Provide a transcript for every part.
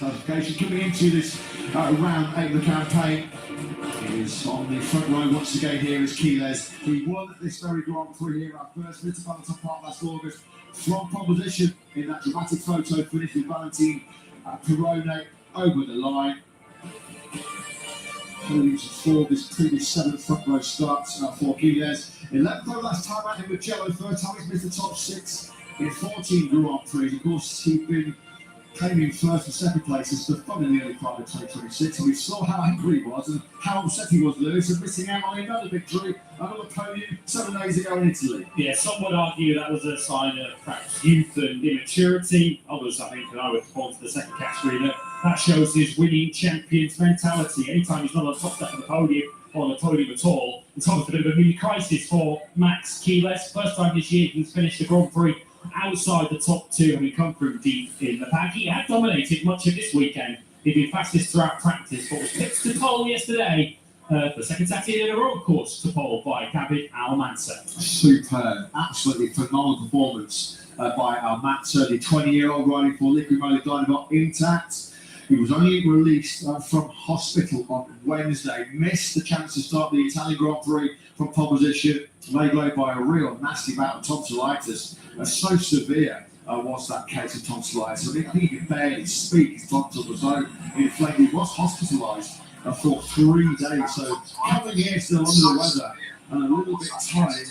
Clarification coming into this round 8 of the campaign is on the front row once again. Here is Keyless. He won this very Grand Prix here at first Mata Pelajarannya last August from proposition in that dramatic photo finish with Valentin Perone over the line. For this previous 7th front row starts for Keyless. 11th row last time out in Magello, third time he's missed the top 6 in 14 Grand Prix. Of course, he'd been claiming first and second places for fun in the early part of 2026, and we saw how angry he was and how upset he was, Lewis, and missing out on another victory, another podium 7 days ago in Italy. Yeah, some would argue that was a sign of perhaps youth and immaturity. Others, I think, and I would fall to the second category, that shows his winning champion's mentality. Anytime he's not on top step of the podium, or on the podium at all, it's almost a bit of a mini crisis for Max Keyless. First time this year he's finished the Grand Prix outside the top 2, and he come from deep in the pack. He had dominated much of this weekend. He'd been fastest throughout practice, but was picked to pole yesterday. The second Saturday in a row, of course, to pole by David Almanza. Superb, absolutely phenomenal performance by Almanza, the 20-year-old riding for Liquid Moly Dynamo intact. He was only released from hospital on Wednesday, missed the chance to start the Italian Grand Prix from pole position, laid by a real nasty bout of tonsillitis. So severe was that case of tonsillitis. I think he could barely speak. His tonsil was so inflamed. He was hospitalised for 3 days. So coming here still under the weather and a little bit tired.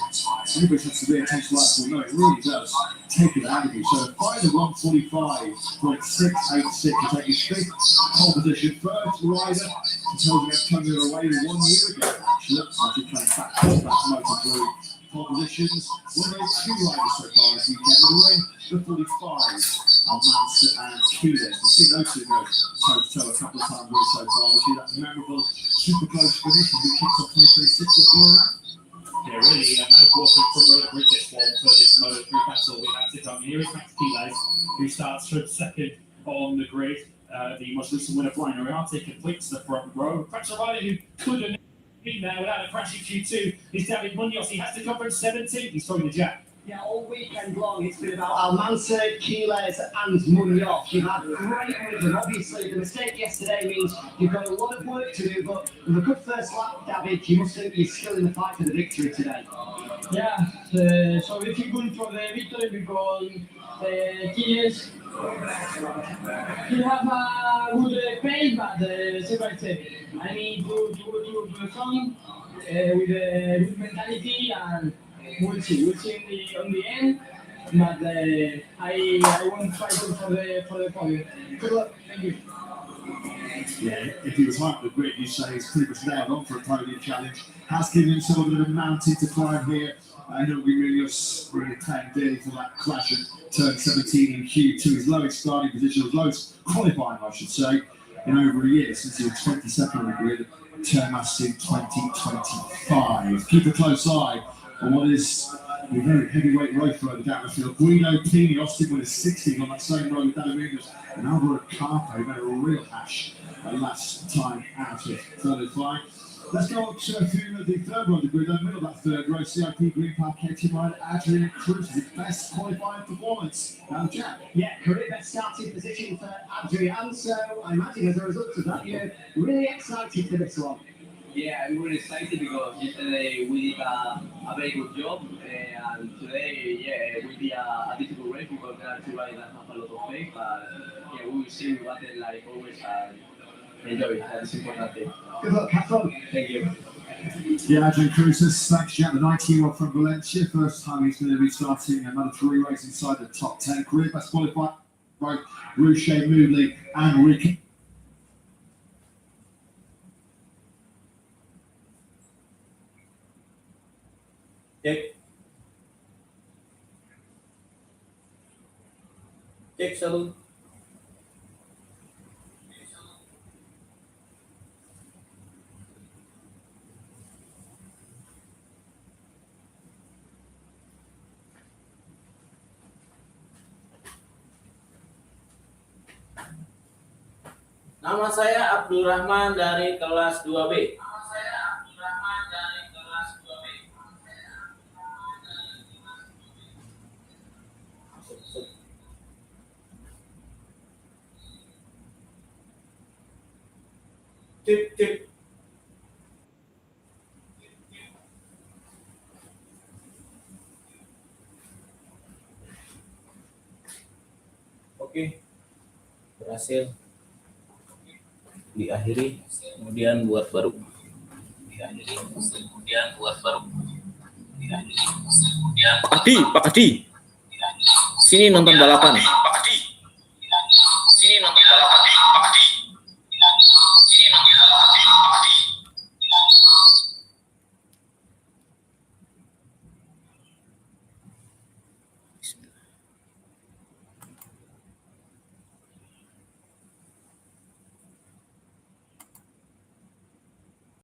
Anybody who's severe tonsillitis will know it really does take it out of you. So final 145.686 to take his 5th pole position. First rider until we have come away 1 year ago. Actually, after playing back motor pole positions. One of 2 riders so far this weekend. We're in the 45. Almanza and Keyless. We've seen those two go toe-to-toe a couple of times really so far. We see that memorable super close finish as we kicked off 2026 at Kramat. Yeah, really, mouth-watering front row to bridge this one for this Moto 3 battle we have to come. Here is Max Keyless, who starts from second on the grid. The most recent winner, Brian Ariarte, completes the front row. Perhaps a rider who couldn't been there without a crashing Q2 is David Munoz. He has to come from 17th. He's throwing the jab. Yeah, all weekend long it's been about Almanza, Keyless and Munoz. You've had great rhythm. Obviously, the mistake yesterday means you've got a lot of work to do, but with a good first lap, David, you must think you're still in the fight for the victory today. Yeah, so difficult for the victory because Keyless he have a good pace, but step by step. I need to do the song with a good mentality, and we'll see in the end. But I won't fight for the podium. Good luck. Thank you. Yeah, if he was high up the grid, you'd say he's pretty much nailed on for a podium challenge. Has given himself a bit of a mountain to climb here. I know we really paying dearly for that crash at turn 17 in Q2. His lowest starting position, his lowest qualifying, I should say, in over a year since he was 22nd on the grid. Turn mass in 2025. Keep a close eye on what is a very heavyweight road further down the field. Guido Pini, Austin with a 60 on that same road with Dalamunas. And Alvaro Carpo made a real hash last time out of qualifying. Let's go on to the third row of the grid. In the middle of that third row, CIP Green Park team rider Adrian Cruz, his best qualifying performance. Jack. Yeah, career best starting position for Adrian. So I imagine as a result of that, you're really excited for this one. Yeah, I'm really excited because yesterday we did a very good job, and today, yeah, we did a difficult race because there are 2 riders that have a lot of faith, but yeah, we will see what they like always and enjoy it. That's important thing. Good luck, have fun. Thank you. Yeah, Adrian Cruz, thanks, Jack, the 19-year-old from Valencia. First time he's going to be starting another 3 races inside the top 10. Career best qualified by Rouchet, Moodley, and Ricky. Cek salud. Nama saya Abdul Rahman dari kelas 2B. Tip. Oke, berhasil diakhiri, kemudian buat baru. Pak Adi, sini nonton balapan.